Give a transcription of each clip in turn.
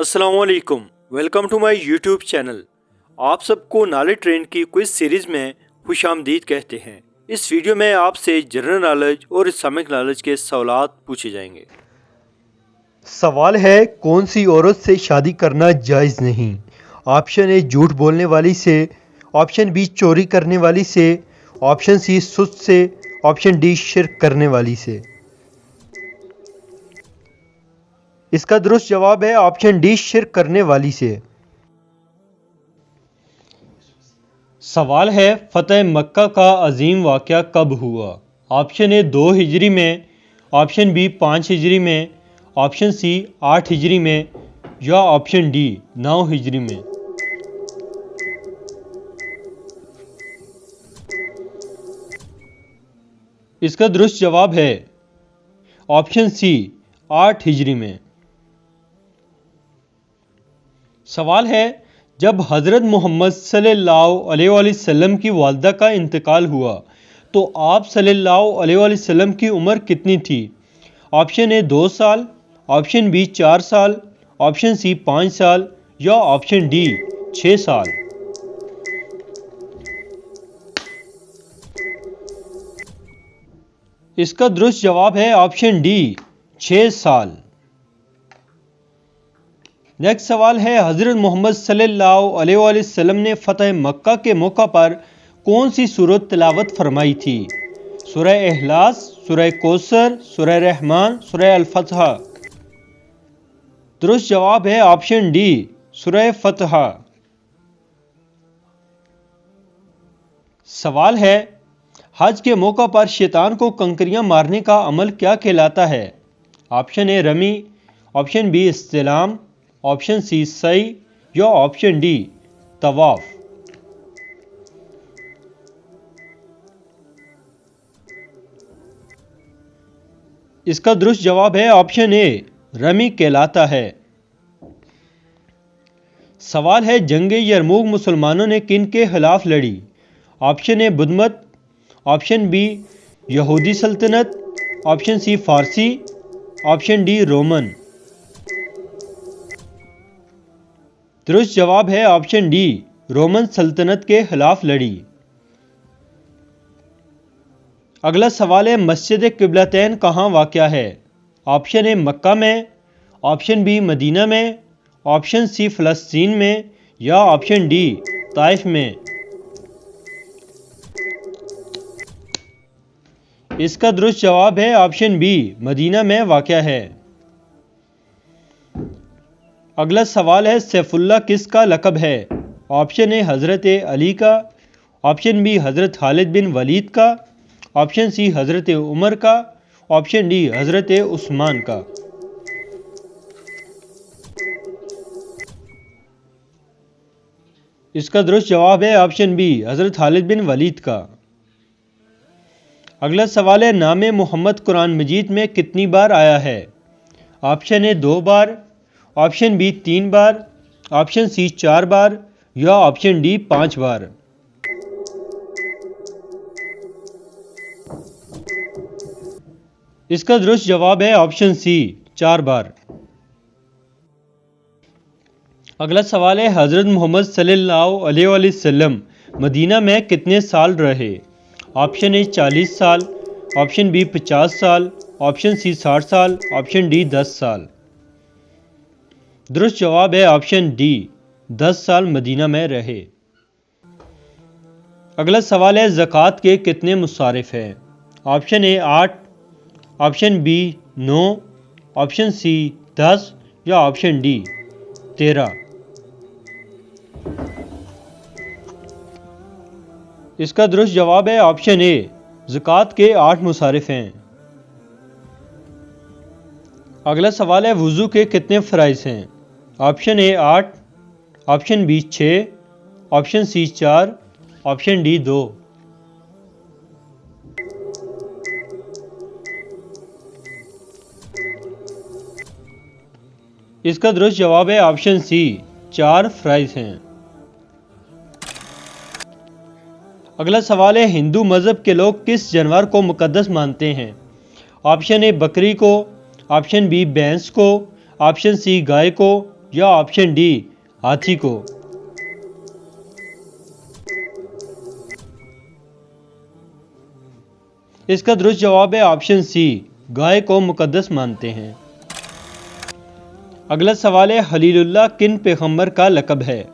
अस्सलामुअलैकुम, welcome to my YouTube channel. आप सबको नॉलेज ट्रेन की क्विज सीरीज़ में खुशामदीद कहते हैं। इस वीडियो में आपसे जनरल नॉलेज और इस्लामिक नॉलेज के सवालात पूछे जाएंगे। सवाल है, कौन सी औरत से शादी करना जायज़ नहीं? ऑप्शन ए झूठ बोलने वाली से, ऑप्शन बी चोरी करने वाली से, ऑप्शन सी सुस्त से, ऑप्शन डी शिर्क करने वाली से। इसका दुरुस्त जवाब है ऑप्शन डी, शिर्क करने वाली से। सवाल है, फतह मक्का का अजीम वाक़या कब हुआ? ऑप्शन ए 2 हिजरी में, ऑप्शन बी 5 हिजरी में, ऑप्शन सी 8 हिजरी में या ऑप्शन डी 9 हिजरी में। इसका दुरुस्त जवाब है ऑप्शन सी 8 हिजरी में। सवाल है, जब हज़रत मोहम्मद सल्लल्लाहु अलैहि वसल्लम की वालिदा का इंतकाल हुआ तो आप सल्लल्लाहु अलैहि वसल्लम की उम्र कितनी थी? ऑप्शन ए 2 साल, ऑप्शन बी 4 साल, ऑप्शन सी 5 साल या ऑप्शन डी 6 साल। इसका दुरुस्त जवाब है ऑप्शन डी 6 साल। नेक्स्ट सवाल है, हज़रत मोहम्मद सल्लल्लाहु अलैहि वसल्लम ने फ़तह मक्का के मौका पर कौन सी सूरत तिलावत फरमाई थी? सूरह इखलास, सूरह कौसर, सूरह रहमान, सूरह अल-फतह। दुरुस्त जवाब है ऑप्शन डी, सूरह फतह। सवाल है, हज के मौका पर शैतान को कंकरियां मारने का अमल क्या कहलाता है? ऑप्शन ए रमी, ऑप्शन बी इस्तिलाम, ऑप्शन सी सई या ऑप्शन डी तवाफ। इसका दुरुस्त जवाब है ऑप्शन ए रमी कहलाता है। सवाल है, जंग यरमूक मुसलमानों ने किन के खिलाफ लड़ी? ऑप्शन ए बुधमत, ऑप्शन बी यहूदी सल्तनत, ऑप्शन सी फारसी, ऑप्शन डी रोमन। दुरुस्त जवाब है ऑप्शन डी, रोमन सल्तनत के खिलाफ लड़ी। अगला सवाल है, मस्जिद किबलतैन कहाँ वाक़या है? ऑप्शन ए मक्का में, ऑप्शन बी मदीना में, ऑप्शन सी फ़लस्तीन में या ऑप्शन डी ताइफ में। इसका दुरुस्त जवाब है ऑप्शन बी, मदीना में वाक़या है। अगला सवाल है, सैफुल्लाह किसका लक़ब है? ऑप्शन ए हज़रत अली का, ऑप्शन बी हज़रत खालिद बिन वलीद का, ऑप्शन सी हज़रत उमर का, ऑप्शन डी हज़रत उस्मान का। इसका दुरुस्त जवाब है ऑप्शन बी, हज़रत खालिद बिन वलीद का। अगला सवाल है, नाम मोहम्मद कुरान मजीद में कितनी बार आया है? ऑप्शन ए 2 बार, ऑप्शन बी 3 बार, ऑप्शन सी 4 बार या ऑप्शन डी 5 बार। इसका दुरुस्त जवाब है ऑप्शन सी 4 बार। अगला सवाल है, हज़रत मोहम्मद सल्लल्लाहु अलैहि वसल्लम मदीना में कितने साल रहे? ऑप्शन ए 40 साल, ऑप्शन बी 50 साल, ऑप्शन सी 60 साल, ऑप्शन डी 10 साल। दुरुस्त जवाब है ऑप्शन डी, 10 साल मदीना में रहे। अगला सवाल है, ज़कात के कितने मुसारिफ हैं? Option A 8, option B 9, option C 10 या ऑप्शन डी 13। इसका दुरुस्त जवाब है ऑप्शन ए, ज़कात के 8 मुसारिफ हैं। अगला सवाल है, वुज़ू के कितने फ़राइज़ हैं? Option A 8, option B 6, option C 4, option D 2। इसका दुरुस्त जवाब है ऑप्शन सी, 4 फ़राइज़ हैं। अगला सवाल है, हिंदू मज़हब के लोग किस जानवर को मुक़द्दस मानते हैं? ऑप्शन ए बकरी को, ऑप्शन बी भैंस को, ऑप्शन सी गाय को, या ऑप्शन डी हाथी को। इसका दुरुस्त जवाब है ऑप्शन सी, गाय को मुकद्दस मानते हैं। अगला सवाल है, खलीलुल्लाह किन पैगंबर का लक़ब है?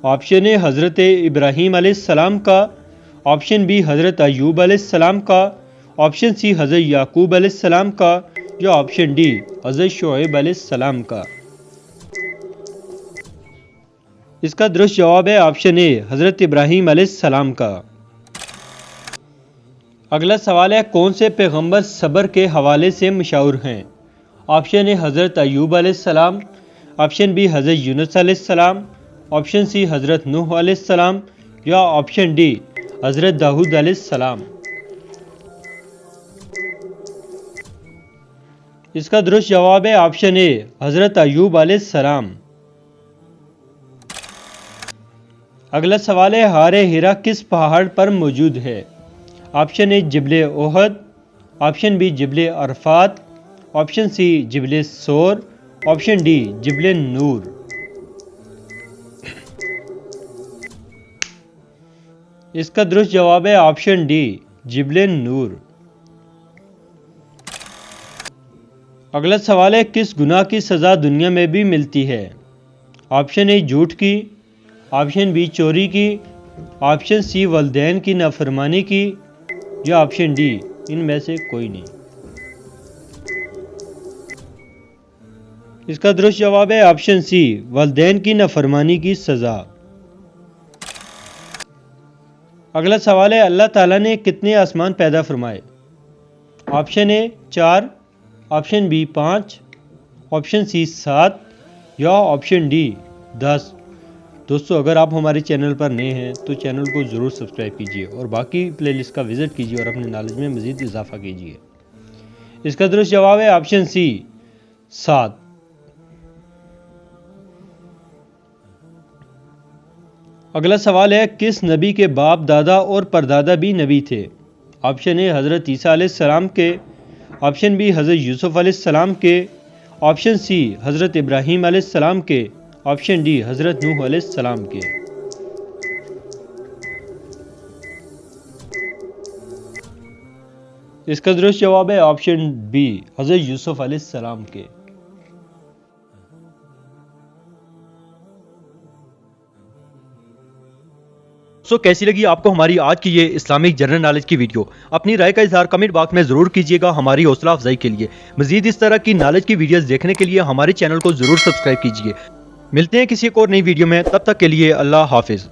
ऑप्शन ए हज़रत इब्राहीम अलैहिस्सलाम का, ऑप्शन बी हज़रत अय्यूब अलैहिस्सलाम का, ऑप्शन सी हज़रत याकूब अलैहिस्सलाम का, या ऑप्शन डी हज़रत शुएब अलैहिस्सलाम का। इसका दुरुस्त जवाब है ऑप्शन ए हज़रत इब्राहीम अलैहिस्सलाम का। अगला सवाल है, कौन से पैगंबर सब्र के हवाले से मशहूर हैं? ऑप्शन ए हज़रत अय्यूब अलैहिस्सलाम, ऑप्शन बी हज़रत यूनुस अलैहिस्सलाम, ऑप्शन सी हज़रत नूह अलैहिस्सलाम, या ऑप्शन डी हज़रत दाऊद अलैहिस्सलाम। इसका दुरुस्त जवाब है ऑप्शन ए हज़रत अय्यूब अलैहिस्सलाम। अगला सवाल है, हारे हिरा किस पहाड़ पर मौजूद है? ऑप्शन ए जिबले ओहद, ऑप्शन बी जिबले अरफात, ऑप्शन सी जिबले सोर, ऑप्शन डी जिबले नूर। इसका दुरुस्त जवाब है ऑप्शन डी जिबले नूर। अगला सवाल है, किस गुनाह की सज़ा दुनिया में भी मिलती है? ऑप्शन ए झूठ की, ऑप्शन बी चोरी की, ऑप्शन सी वलदैन की नाफरमानी की, या ऑप्शन डी इनमें से कोई नहीं। इसका दुरुस्त जवाब है ऑप्शन सी, वलदैन की नाफरमानी की सज़ा। अगला सवाल है, अल्लाह ताला ने कितने आसमान पैदा फरमाए? Option A 4, option B 5, option C 7, या ऑप्शन डी 10। दोस्तों, अगर आप हमारे चैनल पर नए हैं तो चैनल को ज़रूर सब्सक्राइब कीजिए और बाकी प्लेलिस्ट का विज़िट कीजिए और अपने नॉलेज में मज़ीद इजाफा कीजिए। इसका दुरुस्त जवाब है ऑप्शन सी 7। अगला सवाल है, किस नबी के बाप दादा और परदादा भी नबी थे? ऑप्शन ए हज़रत ईसा अलैहिस्सलाम के, ऑप्शन बी हज़रत यूसुफ अलैहिस्सलाम के, ऑप्शन सी हज़रत इब्राहीम अलैहिस्सलाम के, ऑप्शन डी हज़रत नूह अलैहिस्सलाम के। इसका दुरुस्त जवाब है ऑप्शन बी हज़रत यूसुफ अलैहिस्सलाम के। कैसी लगी आपको हमारी आज की ये इस्लामिक जनरल नॉलेज की वीडियो? अपनी राय का इजहार कमेंट बॉक्स में जरूर कीजिएगा हमारी हौसला अफजाई के लिए। मजीद इस तरह की नॉलेज की वीडियोस देखने के लिए हमारे चैनल को जरूर सब्सक्राइब कीजिए। मिलते हैं किसी एक और नई वीडियो में, तब तक के लिए अल्लाह हाफिज।